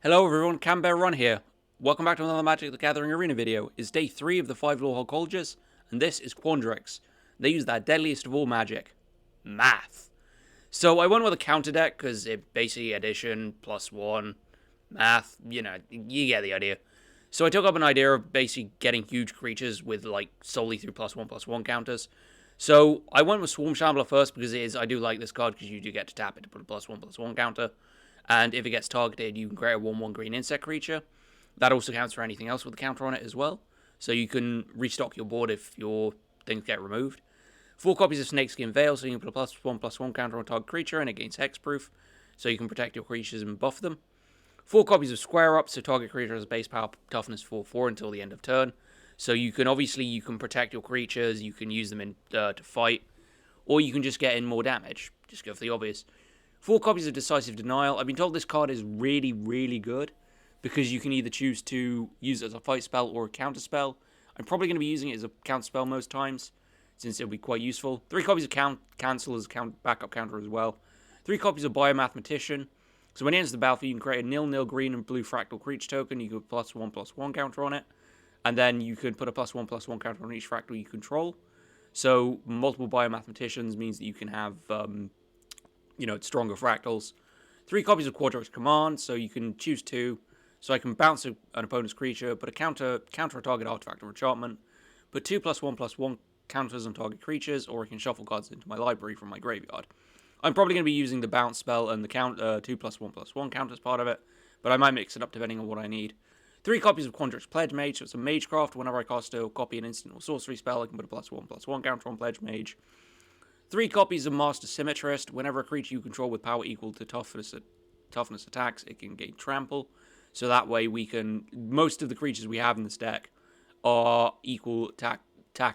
Hello everyone, Canberra here. Welcome back to another Magic the Gathering Arena video. It's day 3 of the 5 Lawhole Colleges, and this is Quandrix. They use that deadliest of all magic, math. So I went with a counter deck, because it basically addition, +1, math, you get the idea. So I took up an idea of basically getting huge creatures with solely through +1/+1 counters. So I went with Swarm Shambler first because I do like this card because you do get to tap it to put a +1/+1 counter. And if it gets targeted, you can create a 1/1 green insect creature. That also counts for anything else with a counter on it as well. So you can restock your board if your things get removed. 4 copies of Snakeskin Veil, so you can put a +1/+1 counter on target creature, and it gains hexproof, so you can protect your creatures and buff them. 4 copies of Square Up, so target creature has base power toughness 4/4 until the end of turn. So you can protect your creatures, you can use them to fight, or you can just get in more damage. Just go for the obvious. 4 copies of Decisive Denial. I've been told this card is really, really good because you can either choose to use it as a fight spell or a counter spell. I'm probably going to be using it as a counter spell most times since it'll be quite useful. 3 copies of Cancel as a backup counter as well. 3 copies of Biomathematician. So when it enters the battlefield, you can create a 0/0 green and blue fractal creature token. You can put +1/+1 counter on it. And then you can put a +1/+1 counter on each fractal you control. So multiple Biomathematicians means that you can have stronger fractals. 3 copies of Quandrix Command, so you can choose 2. So I can bounce an opponent's creature, put a counter a target artifact or enchantment, put 2 +1/+1 counters on target creatures, or I can shuffle cards into my library from my graveyard. I'm probably going to be using the bounce spell and the 2 +1/+1 counters part of it, but I might mix it up depending on what I need. 3 copies of Quandrix Pledge Mage, so it's a Magecraft. Whenever I cast a copy an instant or sorcery spell, I can put a +1/+1 counter on Pledge Mage. 3 copies of Master Symmetrist. Whenever a creature you control with power equal to toughness attacks, it can gain trample. So that way most of the creatures we have in this deck are equal attack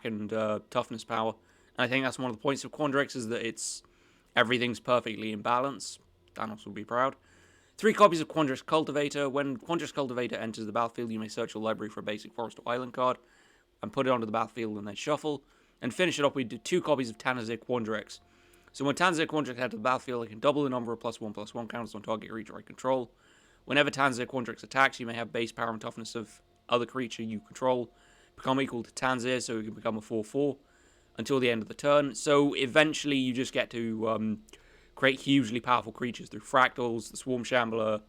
and toughness power. And I think that's one of the points of Quandrix, is that everything's perfectly in balance. Thanos will be proud. 3 copies of Quandrix Cultivator. When Quandrix Cultivator enters the battlefield, you may search your library for a basic forest or island card and put it onto the battlefield and then shuffle. And finish it up with 2 copies of Tanazir Quandrix. So when Tanazir Quandrix enters the battlefield, I can double the number of +1/+1 counters on target creature I control. Whenever Tanazir Quandrix attacks, you may have base power and toughness of other creature you control become equal to Tanazir, so it can become a 4/4 until the end of the turn. So eventually you just get to create hugely powerful creatures through fractals, the Swarm Shambler,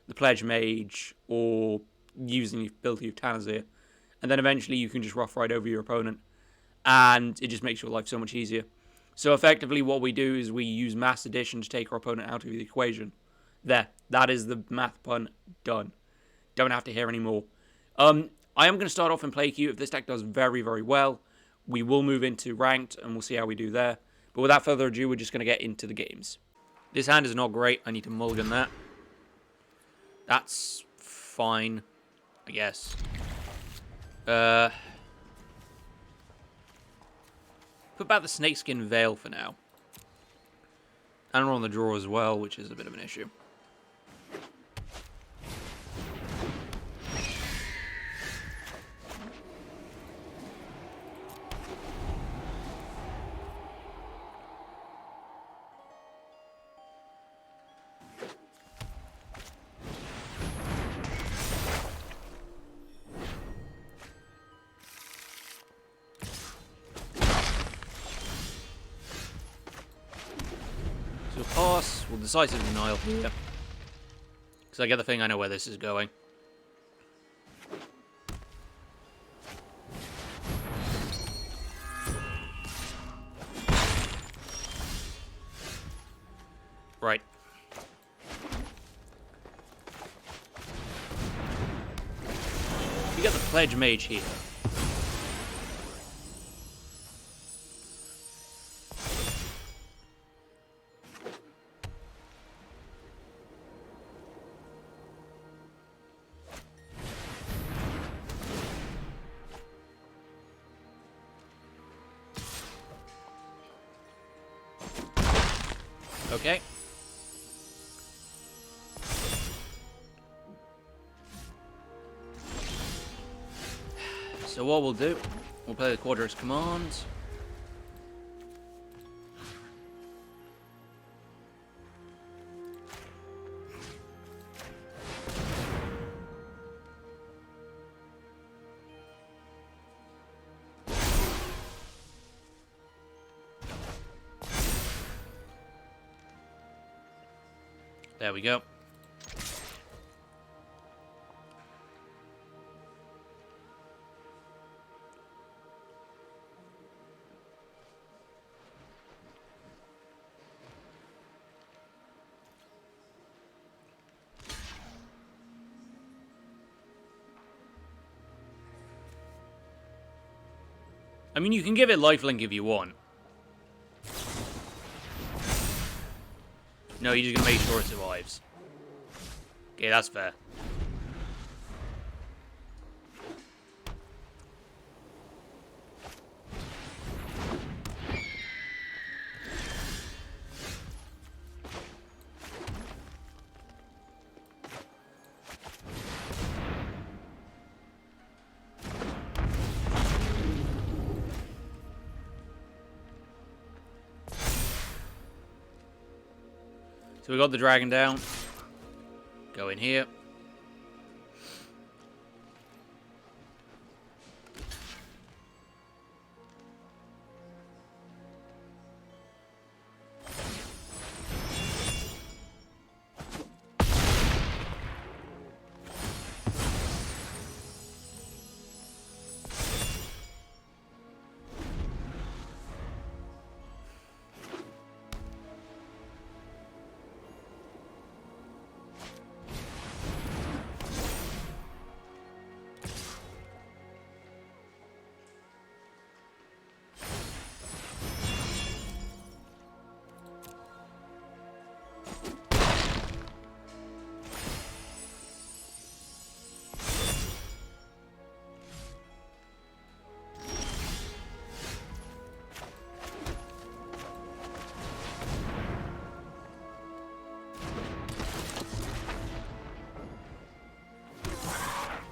the Pledge Mage, or using the ability of Tanazir. And then eventually you can just rough ride over your opponent, and it just makes your life so much easier. So effectively what we do is we use Mass Addition to take our opponent out of the equation. There. That is the math pun done. Don't have to hear any more. I am going to start off in play queue. If this deck does very, very well, we will move into ranked, and we'll see how we do there. But without further ado, we're just going to get into the games. This hand is not great. I need to mulligan that. That's fine, I guess. Put back the Snakeskin Veil for now. And we're on the draw as well, which is a bit of an issue. So pass, we'll Decisive Denial here. Because I get the thing, I know where this is going. Right. We got the Pledge Mage here. Okay. So what we'll do, we'll play the Quandrix Command. There we go. I mean, you can give it lifelink if you want. No, you're just gonna make sure it survives. Okay, that's fair. So we got the dragon down. Go in here.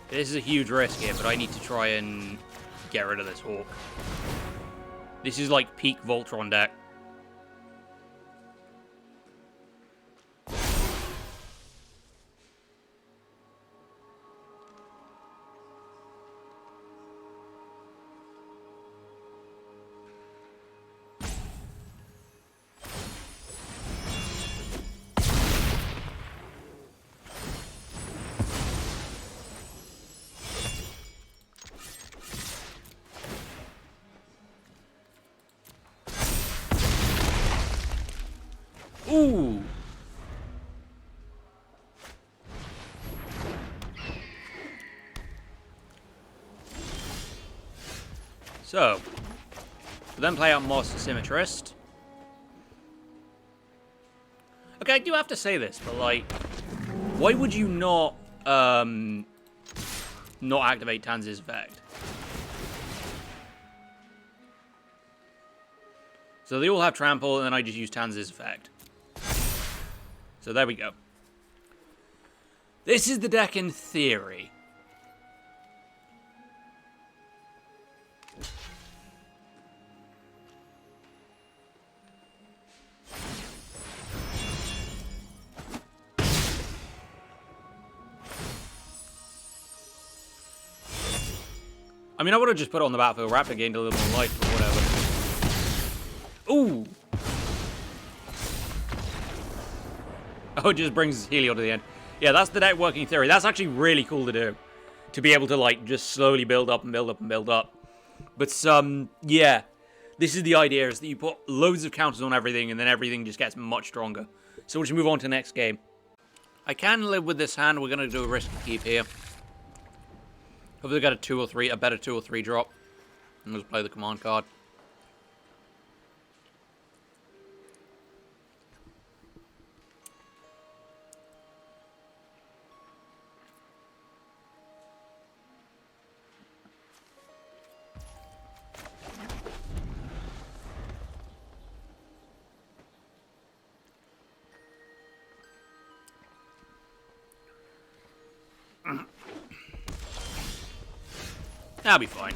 This is a huge risk here, but I need to try and get rid of this Hawk. This is like peak Voltron deck. Ooh! So, we'll then play out Moss Symmetrist. Okay, I do have to say this, but like, why would you not activate Tanz's effect? So they all have trample, and then I just use Tanz's effect. So there we go. This is the deck in theory. I mean, I would have just put it on the battlefield. Raptor gained a little more life, or whatever. Ooh! Oh, it just brings Helio to the end. Yeah, that's the deck working theory. That's actually really cool to do. To be able to, like, just slowly build up and build up and build up. But, yeah. This is the idea, is that you put loads of counters on everything, and then everything just gets much stronger. So we'll just move on to the next game. I can live with this hand. We're going to do a risk and keep here. Hopefully get a better 2 or 3 drop. And just play the command card. That'll be fine.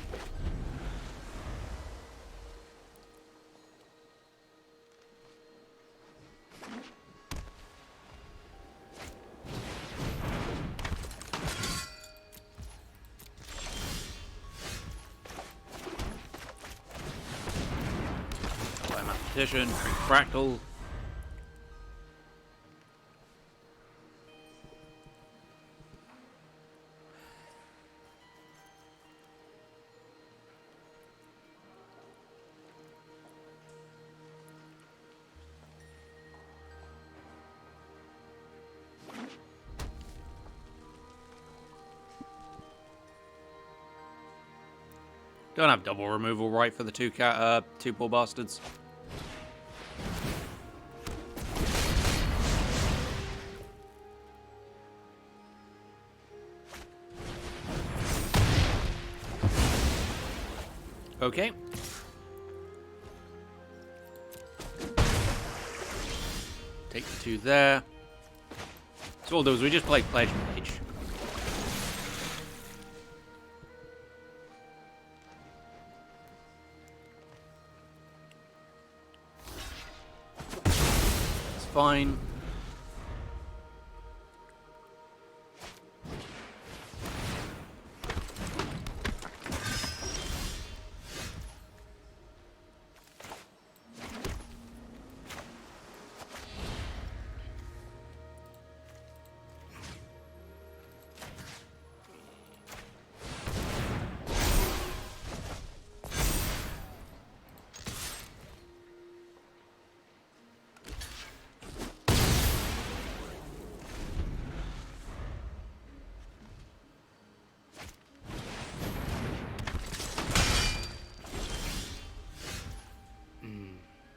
By Mathematician, Fractal. Don't have double removal right for the two poor bastards. Okay. Take the two there. So all those we just play Pledge Mage. It's fine.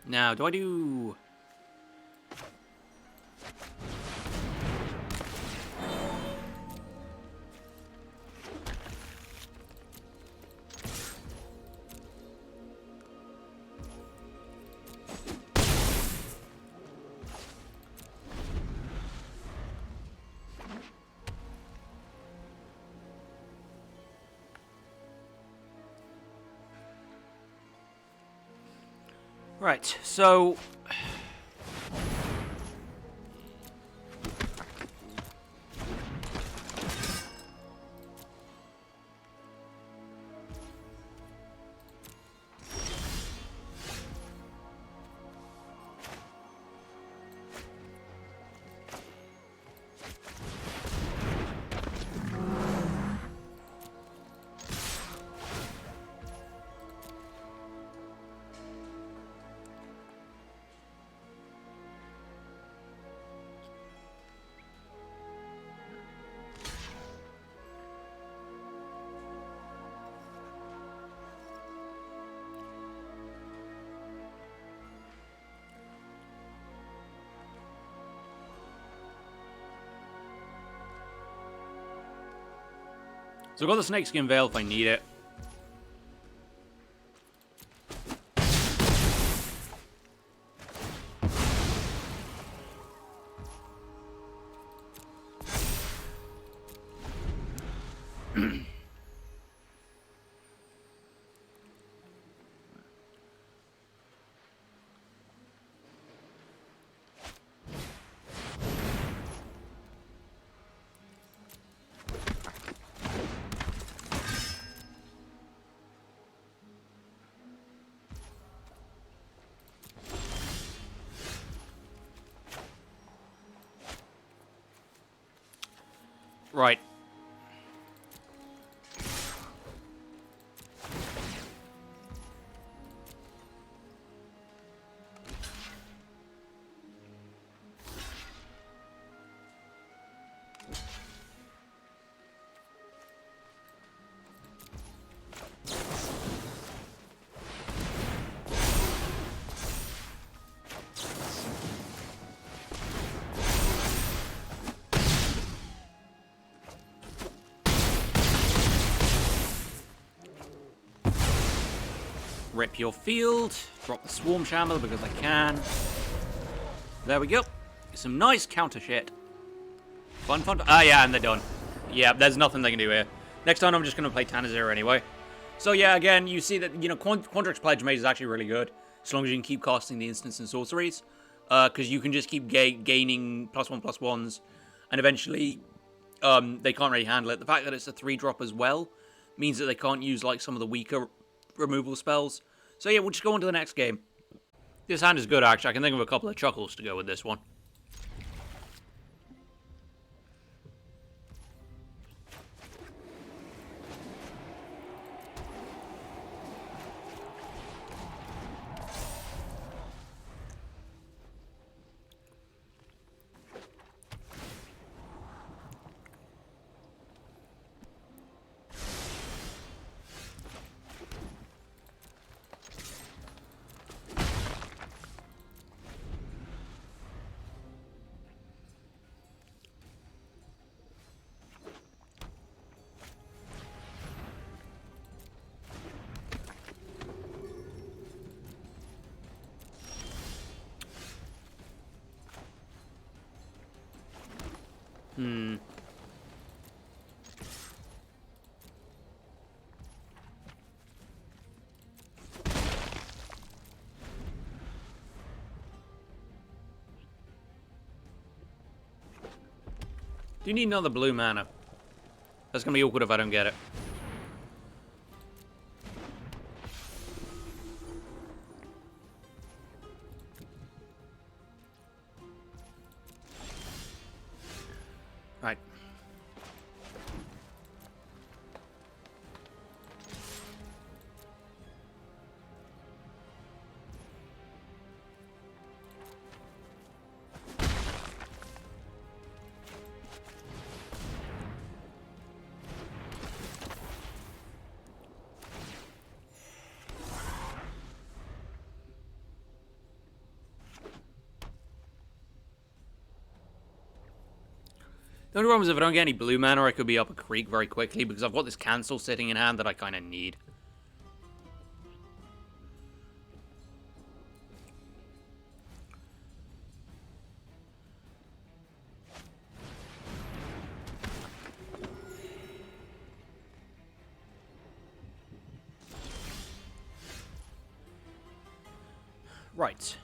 Now, do I do... Right, so... So I've got the Snakeskin Veil if I need it. Right. Rip your field. Drop the Swarm Shambler because I can. There we go. Some nice counter shit. Fun, fun. Ah, yeah, and they're done. Yeah, there's nothing they can do here. Next time, I'm just going to play Tanazir anyway. So, yeah, again, you see that, you know, Quandrix Pledge Mage is actually really good. As long as you can keep casting the instants and sorceries. Because you can just keep gaining +1/+1s. And eventually, they can't really handle it. The fact that it's a 3-drop as well means that they can't use, like, some of the weaker removal spells. So yeah, we'll just go on to the next game. This hand is good, actually. I can think of a couple of chuckles to go with this one. Hmm. Do you need another blue mana? That's gonna be awkward if I don't get it. Right. The only problem is if I don't get any blue mana, I could be up a creek very quickly because I've got this cancel sitting in hand that I kind of need. Right.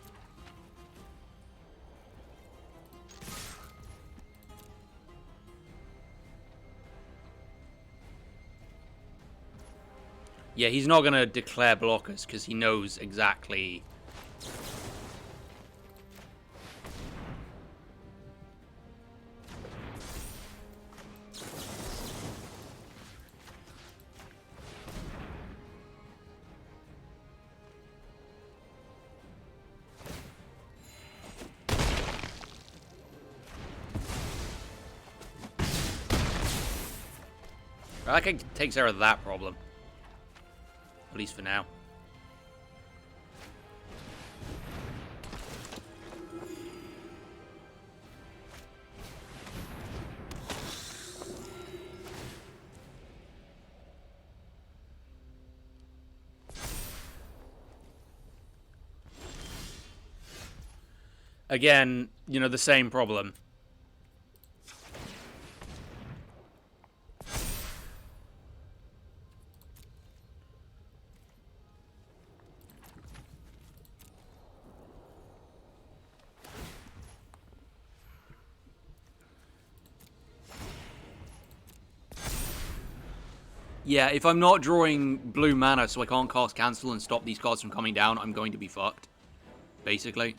Yeah, he's not going to declare blockers because he knows exactly... That takes care of that problem. At least for now. Again, you know, the same problem. Yeah, if I'm not drawing blue mana so I can't cast cancel and stop these cards from coming down, I'm going to be fucked. Basically.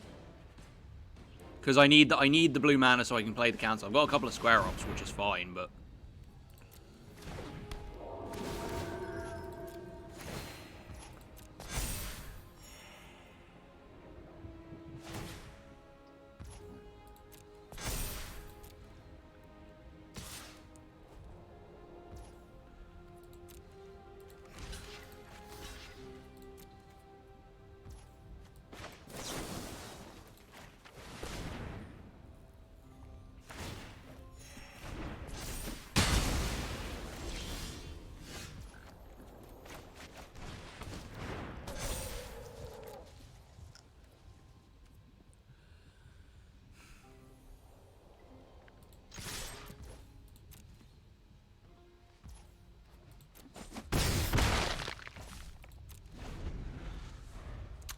Because I need the blue mana so I can play the cancel. I've got a couple of square ups, which is fine, but...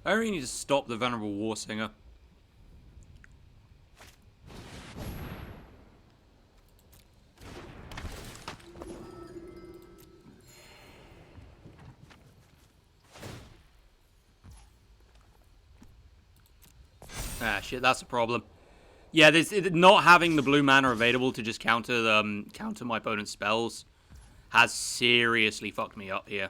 I really need to stop the Venerable Warsinger. Ah, shit, that's a problem. Yeah, not having the blue mana available to just counter my opponent's spells has seriously fucked me up here.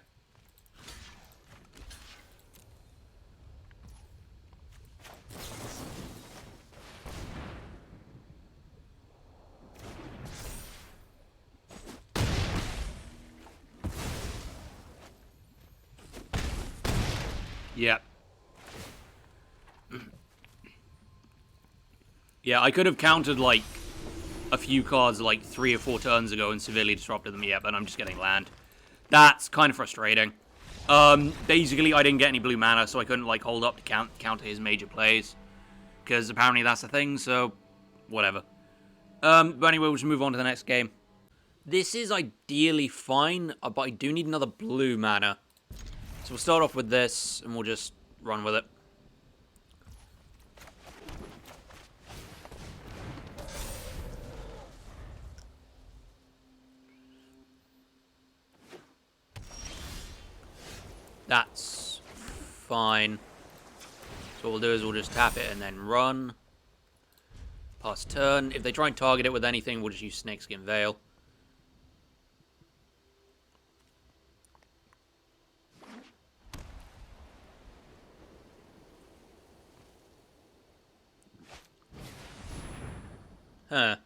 Yeah. Yeah, I could have countered, like, a few cards, like, 3 or 4 turns ago and severely disrupted them, but I'm just getting land. That's kind of frustrating. Basically, I didn't get any blue mana, so I couldn't, like, hold up to counter his major plays. Because apparently that's a thing, so whatever. But anyway, we'll just move on to the next game. This is ideally fine, but I do need another blue mana. So we'll start off with this, and we'll just run with it. That's fine. So what we'll do is we'll just tap it and then run. Pass turn. If they try and target it with anything, we'll just use Snakeskin Veil. Huh.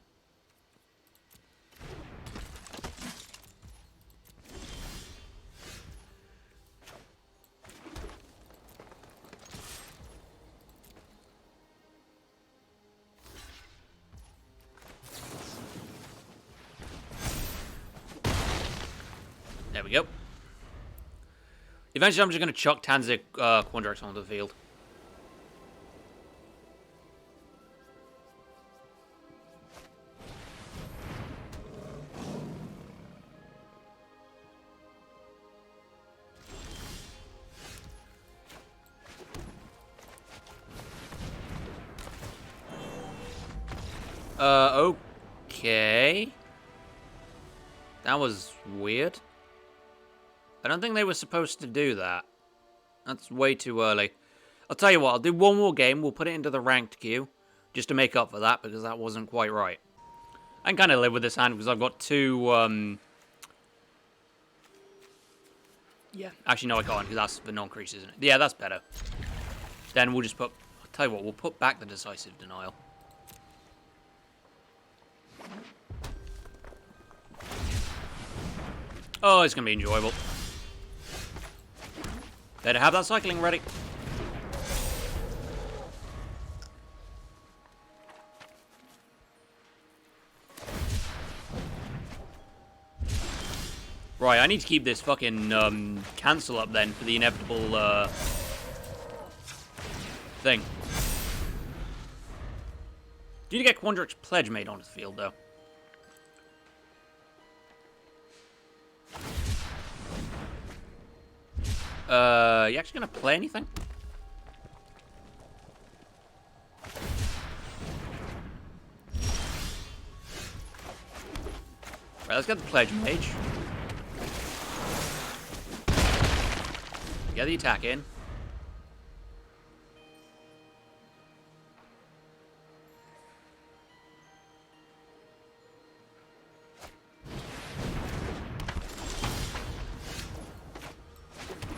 There we go. Eventually, I'm just going to chuck Tanzic Quandrix onto the field. Okay. That was weird. I don't think they were supposed to do that. That's way too early. I'll tell you what, I'll do one more game. We'll put it into the ranked queue, just to make up for that, because that wasn't quite right. I can kind of live with this hand, because I've got two, Yeah, actually, no, I can't, because that's the non-crease, isn't it? Yeah, that's better. Then we'll just put... I'll tell you what, we'll put back the Decisive Denial. Oh, it's going to be enjoyable. Better have that cycling ready. Right, I need to keep this fucking cancel up then for the inevitable thing. Do you get Quandrix Pledge made onto the field, though? You actually gonna play anything? Right, let's get the Pledge Mage. Get the attack in.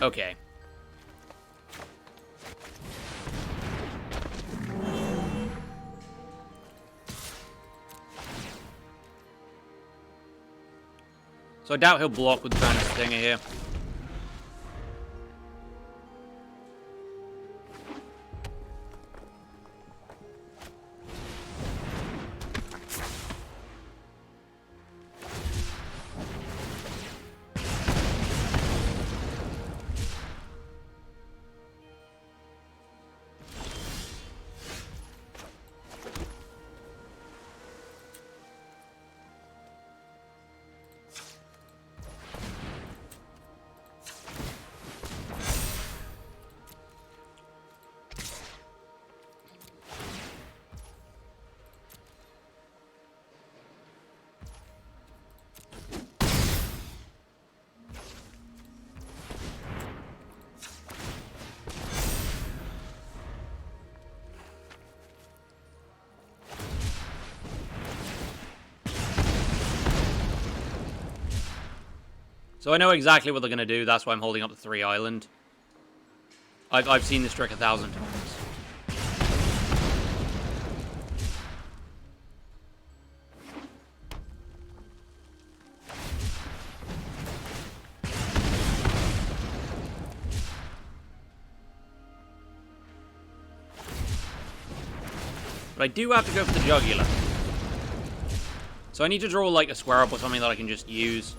Okay. So I doubt he'll block with the Banner Stinger here. So I know exactly what they're going to do. That's why I'm holding up the 3 island. I've seen this trick 1,000 times. But I do have to go for the Jugular. So I need to draw like a square up or something that I can just use.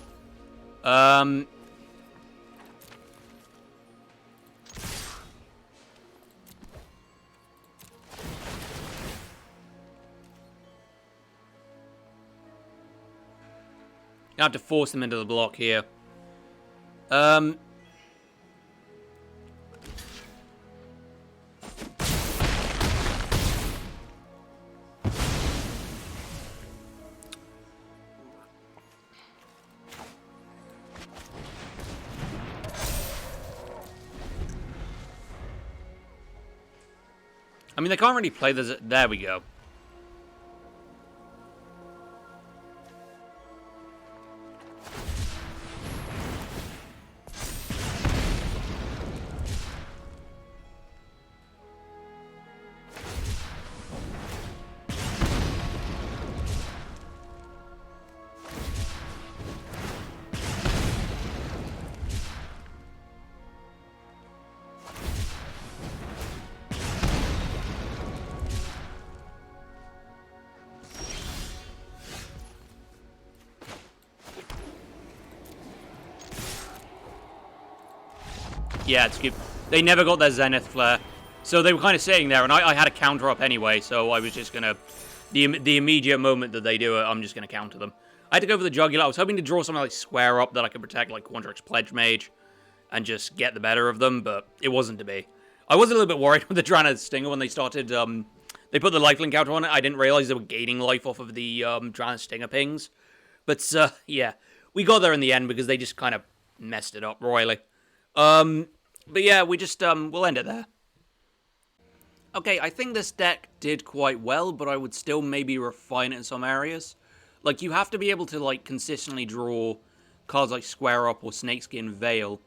You have to force them into the block here. I mean, they can't really play this. There we go. Yeah, it's good. They never got their Zenith Flare. So they were kind of sitting there, and I had a counter up anyway, so I was just going to... The immediate moment that they do it, I'm just going to counter them. I had to go for the Jugular. I was hoping to draw something like Square Up that I could protect, like Quandrix Pledge Mage, and just get the better of them, but it wasn't to be. I was a little bit worried with the Drana Stinger when they started... they put the lifelink counter on it. I didn't realize they were gaining life off of the Drana Stinger pings. But, yeah, we got there in the end because they just kind of messed it up royally. But yeah, we just, we'll end it there. Okay, I think this deck did quite well, but I would still maybe refine it in some areas. Like, you have to be able to, like, consistently draw cards like Square Up or Snakeskin Veil.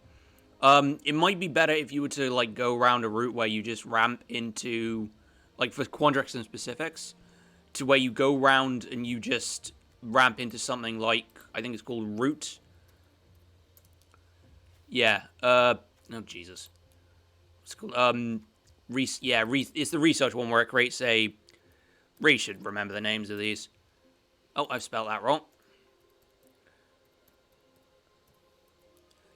It might be better if you were to, like, go around a route where you just ramp into, like, for Quandrix and specifics, to where you go round and you just ramp into something like, I think it's called Root. Yeah, oh, Jesus. What's it called? It's the research one where it creates a... Really should remember the names of these. Oh, I've spelled that wrong.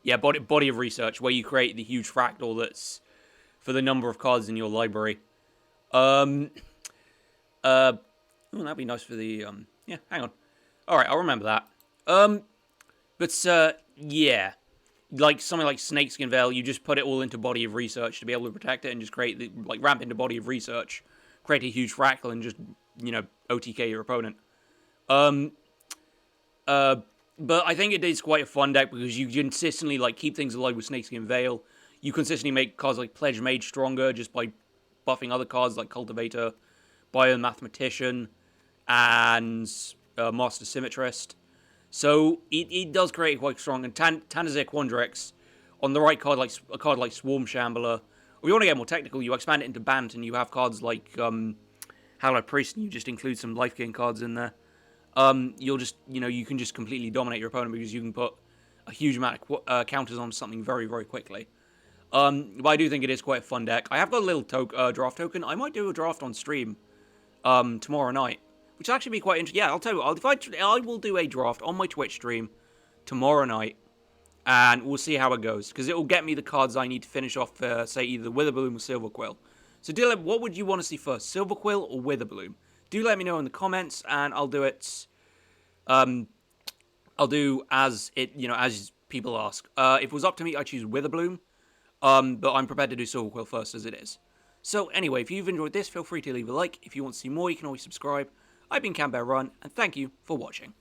Yeah, body of research, where you create the huge fractal that's for the number of cards in your library. Oh, that'd be nice for the, yeah, hang on. Alright, I'll remember that. Yeah. Like, something like Snakeskin Veil, you just put it all into Body of Research to be able to protect it and just create, the, like, ramp into Body of Research, create a huge fractal and just, you know, OTK your opponent. But I think it is quite a fun deck because you consistently, like, keep things alive with Snakeskin Veil. You consistently make cards like Pledge Mage stronger just by buffing other cards like Cultivator, Biomathematician, and Master Symmetrist. So it does create quite strong. And Tanazir Quandrix, on the right card, like a card like Swarm Shambler, or you want to get more technical, you expand it into Bant, and you have cards like Hallowed Priest, and you just include some life gain cards in there. You'll just, you know, you can just completely dominate your opponent because you can put a huge amount of counters on something very, very quickly. But I do think it is quite a fun deck. I have got a little draft token. I might do a draft on stream tomorrow night, which will actually be quite interesting. Yeah, I'll tell you, I will do a draft on my Twitch stream tomorrow night, and we'll see how it goes, because it will get me the cards I need to finish off, say, either Witherbloom or Silverquill. So what would you want to see first, Silverquill or Witherbloom? Do let me know in the comments, and I'll do it. I'll do as it, you know, as people ask. If it was up to me, I'd choose Witherbloom. But I'm prepared to do Silverquill first as it is. So anyway, if you've enjoyed this, feel free to leave a like. If you want to see more, you can always subscribe. I've been CamBearRun, and thank you for watching.